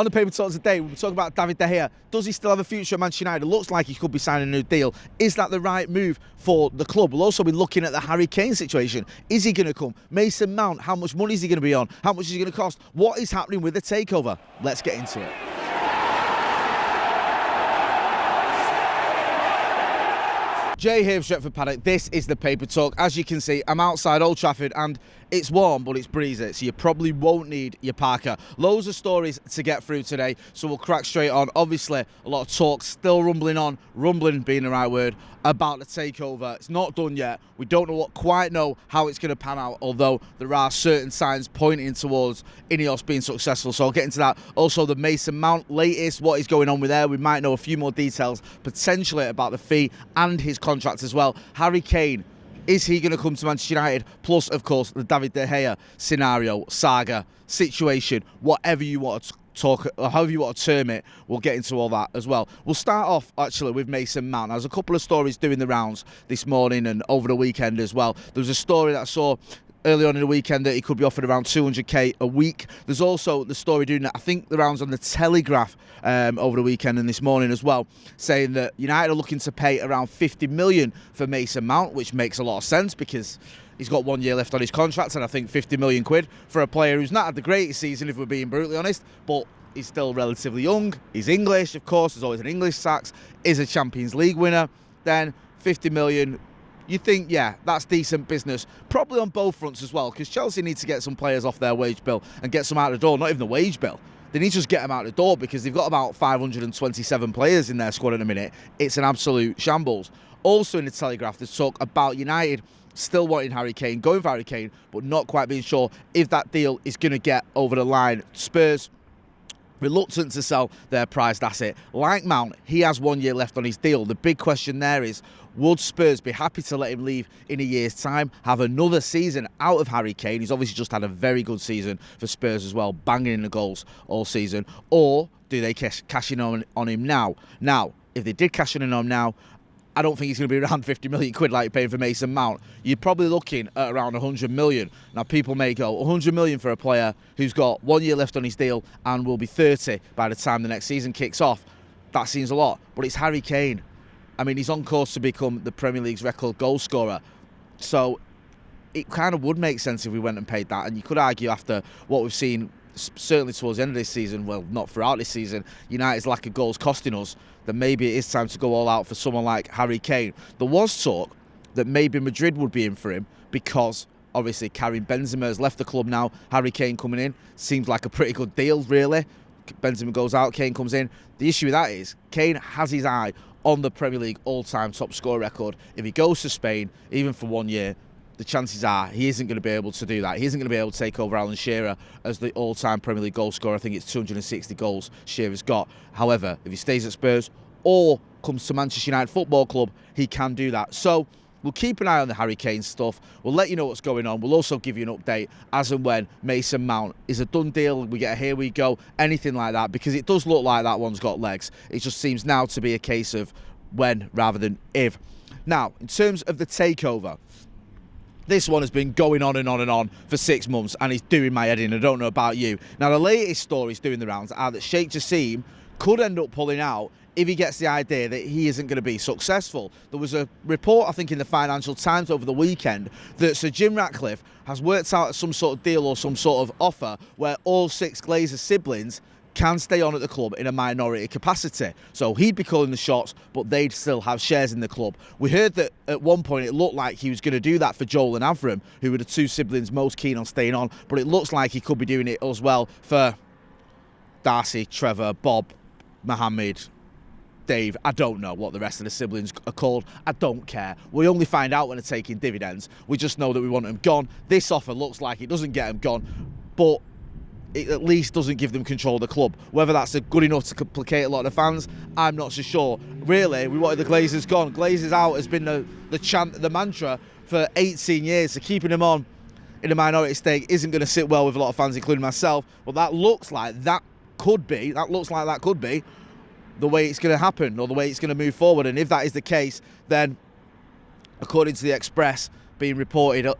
On the paper talk today, we'll be talking about David De Gea. Does he still have a future at Manchester United? It looks like he could be signing a new deal. Is that the right move for the club? We'll also be looking at the Harry Kane situation. Is he going to come? Mason Mount, how much money is he going to be on? How much is he going to cost? What is happening with the takeover? Let's get into it. Jay here from Stretford Paddock. This is the paper talk. As you can see, I'm outside Old Trafford and it's warm, but it's breezy, so you probably won't need your parka. Loads of stories to get through today, so we'll crack straight on. Obviously, a lot of talk still rumbling on, rumbling being the right word, about the takeover. It's not done yet. We don't quite know how it's going to pan out, although there are certain signs pointing towards Ineos being successful, so I'll get into that. Also, the Mason Mount latest, what is going on with there. We might know a few more details, potentially about the fee and his contract as well. Harry Kane, is he going to come to Manchester United? Plus, of course, the David De Gea scenario, saga, situation, whatever you want to talk, or however you want to term it, we'll get into all that as well. We'll start off, actually, with Mason Mount. There's a couple of stories doing the rounds this morning and over the weekend as well. There was a story that I saw early on in the weekend that he could be offered around 200k a week. There's also the story doing that, I think the rounds on the Telegraph over the weekend and this morning as well, saying that United are looking to pay around 50 million for Mason Mount, which makes a lot of sense because he's got 1 year left on his contract, and I think 50 million quid for a player who's not had the greatest season, if we're being brutally honest, but he's still relatively young. He's English, of course, there's always an English tax, is a Champions League winner, then 50 million. You think, yeah, that's decent business. Probably on both fronts as well, because Chelsea need to get some players off their wage bill and get some out the door, not even the wage bill. They need to just get them out the door because they've got about 527 players in their squad in a minute. It's an absolute shambles. Also in the Telegraph, there's talk about United still wanting Harry Kane, going for Harry Kane, but not quite being sure if that deal is going to get over the line. Spurs reluctant to sell their prized asset. Like Mount, he has 1 year left on his deal. The big question there is, would Spurs be happy to let him leave in a year's time, have another season out of Harry Kane? He's obviously just had a very good season for Spurs as well, banging in the goals all season. Or do they cash in on him now? Now, if they did cash in on him now, I don't think he's going to be around 50 million quid like you're paying for Mason Mount. You're probably looking at around 100 million. Now, people may go, 100 million for a player who's got 1 year left on his deal and will be 30 by the time the next season kicks off. That seems a lot, but it's Harry Kane. I mean, he's on course to become the Premier League's record goal scorer. So it kind of would make sense if we went and paid that. And you could argue after what we've seen, certainly towards the end of this season, well, not throughout this season, United's lack of goals costing us, that maybe it is time to go all out for someone like Harry Kane. There was talk that maybe Madrid would be in for him because obviously Karim Benzema has left the club now. Harry Kane coming in seems like a pretty good deal, really. Benzema goes out, Kane comes in. The issue with that is Kane has his eye on the Premier League all-time top scorer record. If he goes to Spain, even for 1 year, the chances are he isn't going to be able to do that. He isn't going to be able to take over Alan Shearer as the all-time Premier League goal scorer. I think it's 260 goals Shearer's got. However, if he stays at Spurs or comes to Manchester United Football Club, he can do that. So we'll keep an eye on the Harry Kane stuff. We'll let you know what's going on. We'll also give you an update as and when Mason Mount is a done deal. We get a here we go, anything like that, because it does look like that one's got legs. It just seems now to be a case of when rather than if. Now, in terms of the takeover, this one has been going on and on and on for 6 months, and it's doing my head in. I don't know about you. Now, the latest stories doing the rounds are that Sheikh Jassim could end up pulling out if he gets the idea that he isn't going to be successful. There was a report, I think, in the Financial Times over the weekend that Sir Jim Ratcliffe has worked out some sort of deal or some sort of offer where all 6 Glazer siblings can stay on at the club in a minority capacity. So he'd be calling the shots, but they'd still have shares in the club. We heard that at one point it looked like he was going to do that for Joel and Avram, who were the 2 siblings most keen on staying on, but it looks like he could be doing it as well for Darcy, Trevor, Bob, Mohammed, Dave. I don't know what the rest of the siblings are called. I don't care. We only find out when they're taking dividends. We just know that we want them gone. This offer looks like it doesn't get them gone, but it at least doesn't give them control of the club. Whether that's good enough to placate a lot of the fans, I'm not so sure. Really, we wanted the Glazers gone. Glazers out has been the chant, the mantra for 18 years. So keeping them on in a minority stake isn't going to sit well with a lot of fans, including myself. But that looks like that could be the way it's going to happen or the way it's going to move forward. And if that is the case, then according to the Express being reported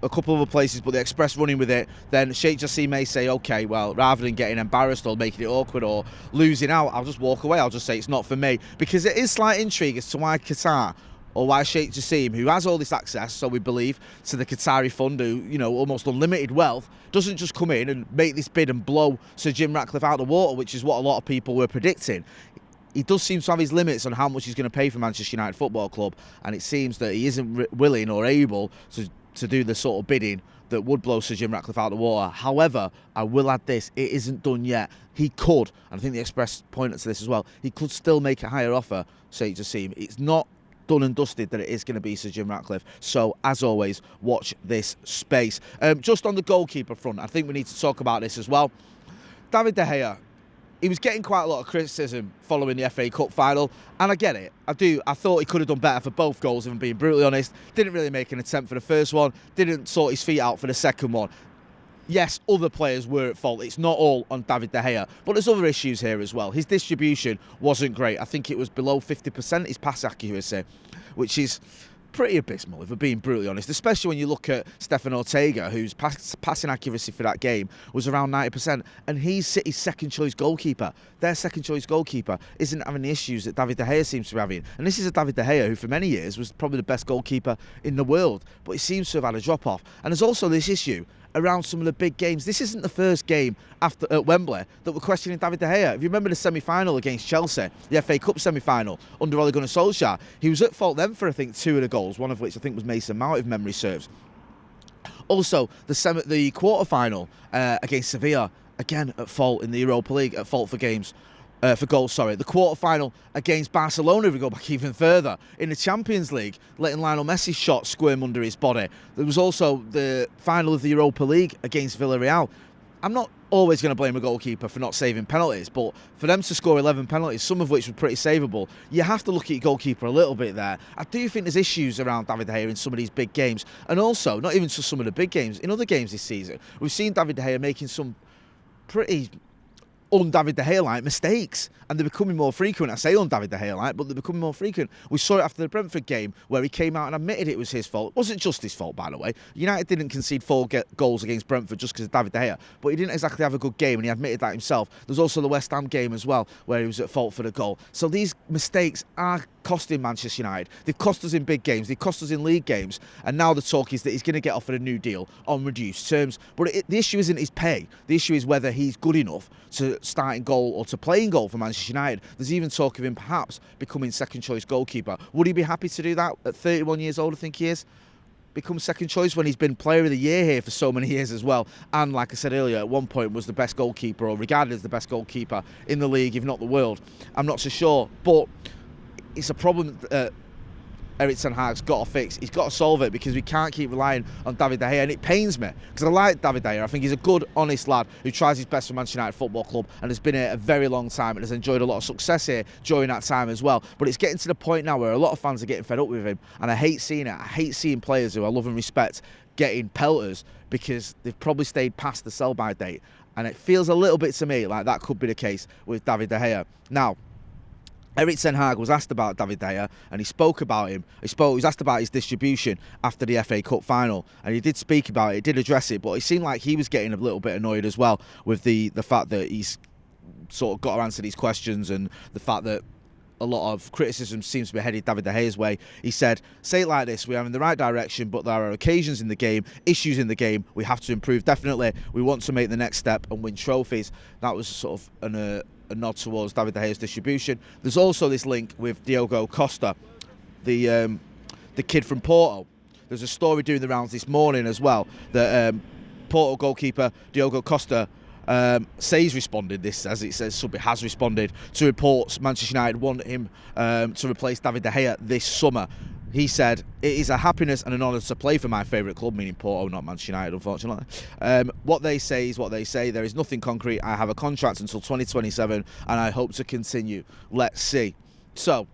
a couple of other places, but the Express running with it, then Sheikh Jassim may say, okay, well, rather than getting embarrassed or making it awkward or losing out, I'll just walk away. I'll just say it's not for me. Because it is slight intrigue as to why Qatar or why Sheikh Jassim, who has all this access, so we believe, to the Qatari fund, who, you know, almost unlimited wealth, doesn't just come in and make this bid and blow Sir Jim Ratcliffe out of the water, which is what a lot of people were predicting. He does seem to have his limits on how much he's going to pay for Manchester United Football Club, and it seems that he isn't willing or able to do the sort of bidding that would blow Sir Jim Ratcliffe out of the water. However, I will add this, it isn't done yet. He could, and I think the Express pointed to this as well, he could still make a higher offer, Sheikh Jassim. It's not done and dusted that it is going to be Sir Jim Ratcliffe. So, as always, watch this space. Just on the goalkeeper front, I think we need to talk about this as well. David De Gea, he was getting quite a lot of criticism following the FA Cup final, and I get it. I thought he could have done better for both goals, if I'm being brutally honest. Didn't really make an attempt for the first one, didn't sort his feet out for the second one. Yes, other players were at fault. It's not all on David De Gea, but there's other issues here as well. His distribution wasn't great. I think it was below 50%, his pass accuracy, which is pretty abysmal, if we're being brutally honest, especially when you look at Stefan Ortega, whose passing accuracy for that game was around 90%, and he's City's second-choice goalkeeper. Their second-choice goalkeeper isn't having the issues that David De Gea seems to be having. And this is a David De Gea who, for many years, was probably the best goalkeeper in the world, but he seems to have had a drop-off. And there's also this issue around some of the big games. This isn't the first game at Wembley that we're questioning David De Gea. If you remember the semi-final against Chelsea, the FA Cup semi-final under Ole Gunnar Solskjaer, he was at fault then for, I think, 2 of the goals, one of which I think was Mason Mount, if memory serves. Also, the quarter-final against Sevilla, again at fault in the Europa League, at fault for games. For goals, sorry. The quarter-final against Barcelona, if we go back even further, in the Champions League, letting Lionel Messi's shot squirm under his body. There was also the final of the Europa League against Villarreal. I'm not always going to blame a goalkeeper for not saving penalties, but for them to score 11 penalties, some of which were pretty savable, you have to look at your goalkeeper a little bit there. I do think there's issues around David De Gea in some of these big games, and also, not even just some of the big games, in other games this season, we've seen David De Gea making some pretty un-David De Gea-like mistakes, and they're becoming more frequent. I say un-David De Gea-like, but they're becoming more frequent. We saw it after the Brentford game, where he came out and admitted it was his fault. It wasn't just his fault, by the way. United didn't concede 4 goals against Brentford just because of David De Gea, but he didn't exactly have a good game, and he admitted that himself. There's also the West Ham game as well, where he was at fault for the goal. So these mistakes are costing Manchester United. They've cost us in big games, they've cost us in league games, and now the talk is that he's going to get offered a new deal on reduced terms. But the issue isn't his pay. The issue is whether he's good enough to start in goal or to play in goal for Manchester United. There's even talk of him perhaps becoming second choice goalkeeper. Would he be happy to do that at 31 years old? I think he is. Become second choice when he's been player of the year here for so many years as well, and like I said earlier, at one point was the best goalkeeper, or regarded as the best goalkeeper in the league, if not the world. I'm not so sure, but it's a problem Erik ten Hag's got to fix. He's got to solve it, because we can't keep relying on David De Gea, and it pains me, because I like David De Gea. I think he's a good, honest lad who tries his best for Manchester United Football Club and has been here a very long time and has enjoyed a lot of success here during that time as well. But it's getting to the point now where a lot of fans are getting fed up with him, and I hate seeing it. I hate seeing players who I love and respect getting pelters because they've probably stayed past the sell-by date, and it feels a little bit to me like that could be the case with David De Gea. Now, Erik ten Hag was asked about David De Gea, and he spoke about him. He was asked about his distribution after the FA Cup final, and he did speak about it, he did address it, but it seemed like he was getting a little bit annoyed as well with the fact that he's sort of got to answer these questions, and the fact that a lot of criticism seems to be headed David De Gea's way. He said, say it like this, we are in the right direction, but there are occasions in the game, issues in the game, we have to improve. Definitely, we want to make the next step and win trophies. That was sort of a nod towards David De Gea's distribution. There's also this link with Diogo Costa, the kid from Porto. There's a story doing the rounds this morning as well that Porto goalkeeper Diogo Costa says responded, this as it says, Subit has responded to reports Manchester United want him to replace David De Gea this summer. He said, it is a happiness and an honour to play for my favourite club, meaning Porto, not Manchester United, unfortunately. What they say is what they say. There is nothing concrete. I have a contract until 2027 and I hope to continue. Let's see. So,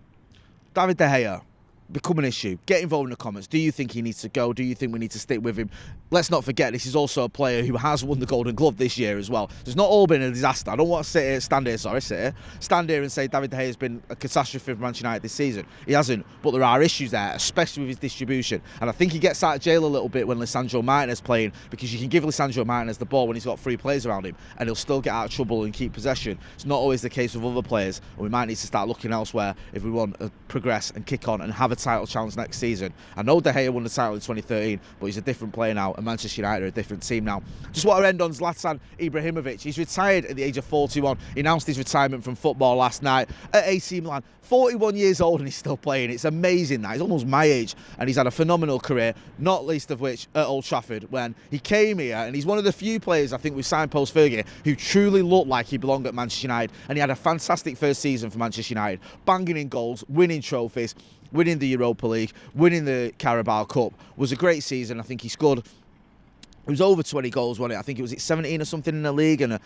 David De Gea, become an issue. Get involved in the comments. Do you think he needs to go? Do you think we need to stick with him? Let's not forget, this is also a player who has won the Golden Glove this year as well. So it's not all been a disaster. I don't want to stand here and say David De Gea has been a catastrophe for Manchester United this season. He hasn't, but there are issues there, especially with his distribution. And I think he gets out of jail a little bit when Lisandro Martinez playing, because you can give Lisandro Martinez the ball when he's got 3 players around him, and he'll still get out of trouble and keep possession. It's not always the case with other players, and we might need to start looking elsewhere if we want to progress and kick on and have a title challenge next season. I know De Gea won the title in 2013, but he's a different player now, and Manchester United are a different team now. Just want to end on Zlatan Ibrahimovic. He's retired at the age of 41. He announced his retirement from football last night at AC Milan. 41 years old and he's still playing. It's amazing that. He's almost my age, and he's had a phenomenal career, not least of which at Old Trafford when he came here, and he's one of the few players I think we've signed post-Fergie who truly looked like he belonged at Manchester United, and he had a fantastic first season for Manchester United, banging in goals, winning trophies, winning the Europa League, winning the Carabao Cup. It was a great season. I think he scored... It was over 20 goals, wasn't it? I think it was 17 or something in the league, and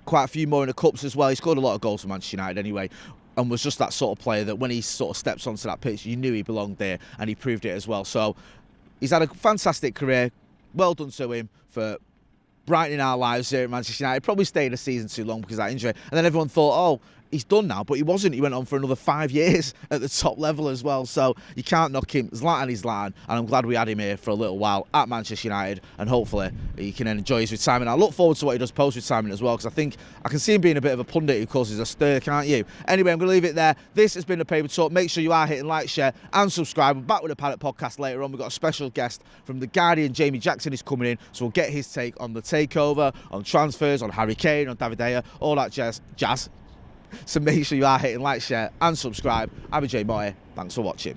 quite a few more in the cups as well. He scored a lot of goals for Manchester United anyway, and was just that sort of player that when he sort of steps onto that pitch, you knew he belonged there, and he proved it as well. So he's had a fantastic career. Well done to him for brightening our lives here at Manchester United. Probably stayed a season too long because of that injury. And then everyone thought, oh, he's done now, but he wasn't. He went on for another 5 years at the top level as well. So you can't knock him. Zlatan is Zlatan, and I'm glad we had him here for a little while at Manchester United, and hopefully he can enjoy his retirement. I look forward to what he does post-retirement as well, because I think I can see him being a bit of a pundit who causes a stir, can't you? Anyway, I'm going to leave it there. This has been the Paper Talk. Make sure you are hitting like, share, and subscribe. We're back with the Paddock podcast later on. We've got a special guest from The Guardian. Jamie Jackson is coming in, so we'll get his take on the takeover, on transfers, on Harry Kane, on David De Gea, all that jazz. So make sure you are hitting like, share, and subscribe. I'm Jay Moy. Thanks for watching.